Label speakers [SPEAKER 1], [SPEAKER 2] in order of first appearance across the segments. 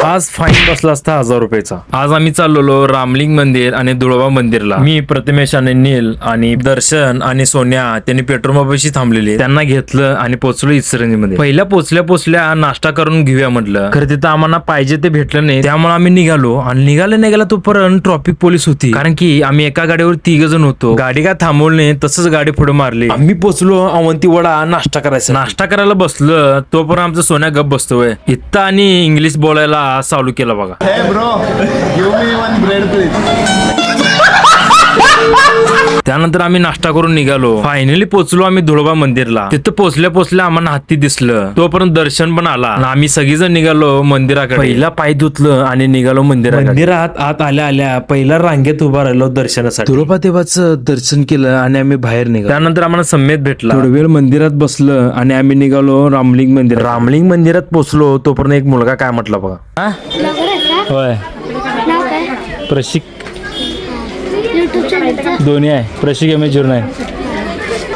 [SPEAKER 1] आज फाईन बसला असता 1000 रुपयाचा. आज आम्ही चाललेलो रामलिंग मंदिर आणि धुळोबा मंदिरला. मी प्रथमेश आणि नील आणि दर्शन आणि सोन्या त्यांनी पेट्रोल पंपाशी थांबलेले. त्यांना घेतलं आणि पोहोचलो इचलकरंजीमध्ये. पहिल्या पोचल्या नाश्ता करून घेऊया म्हटलं, खरं तिथं आम्हाला पाहिजे ते भेटलं नाही. त्यामुळे आम्ही निघालो आणि निघाला तोपर्यंत ट्रॉफिक पोलीस होती. कारण की आम्ही एका गाडीवर 3 जण होतो. गाडी काय थांबवली नाही, तसंच गाडी पुढे मारली. आम्ही पोचलो अवंती वडा नाश्ता करायचा. नाश्ता करायला बसलं तोपर्यंत आमचा सोन्या गप बसतोय. इथं आणि इंग्लिश बोलायला चालू केलं बघा.
[SPEAKER 2] Hey bro, give me one bread please.
[SPEAKER 1] त्यानंतर आम्ही नाश्ता करून निघालो. फायनली पोहोचलो आम्ही धुळोबा मंदिरला. तिथं पोचल्या आम्हाला हत्ती दिसलं. तोपर्यंत दर्शन पण आला. आम्ही सगळीजण निघालो मंदिराकडे. पहिला पाय धुतलं आणि निघालो मंदिरात. आत आल्या पहिल्या रांगेत उभा राहिलो दर्शनासाठी. धुळोबा देवाचं दर्शन केलं आणि आम्ही बाहेर निघालो. त्यानंतर आम्हाला सम्येत भेटला. थोडा वेळ मंदिरात बसलं आणि आम्ही निघालो रामलिंग मंदिर. रामलिंग मंदिरात पोहोचलो तोपर्यंत एक मुलगा काय म्हटला बघा. होय प्रशिक दोन्ही आहे. प्रशिक एमेच्युअर नाही.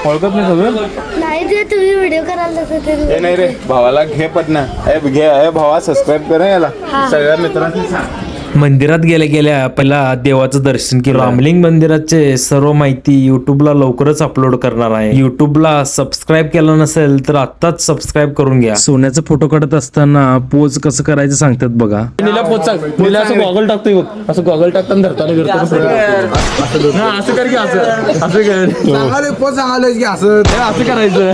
[SPEAKER 1] ओळखत नाही सगळं
[SPEAKER 3] नाही ते तुम्ही व्हिडिओ करायला
[SPEAKER 2] हे नाही रे भावाला घे पटना. घे भावा सबस्क्राईब कर याला. सगळ्या मित्रांनी सांग.
[SPEAKER 1] मंदिरात गेल्या पहिला देवाचं दर्शन केलं. रामलिंग मंदिराचे सर्व माहिती युट्यूबला लवकरच अपलोड करणार आहे. युट्यूबला सबस्क्राईब केलं नसेल तर आत्ताच सबस्क्राईब करून घ्या. सोन्याचा फोटो काढत असताना पोज कसं करायचं सांगतात बघा.
[SPEAKER 4] नीला पोच सांग. नीला असं गॉगल टाकतोय बघ. असं गॉगल टाकताना धरताना असं कर की असं कर.
[SPEAKER 2] पोच सांगायला की असं
[SPEAKER 4] असं करायचं.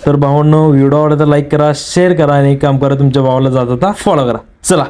[SPEAKER 1] तर भावांनो व्हिडिओ आवडला तर लाईक करा, शेअर करा आणि काम करा. तुमच्या भावाला जाता फॉलो करा. चला.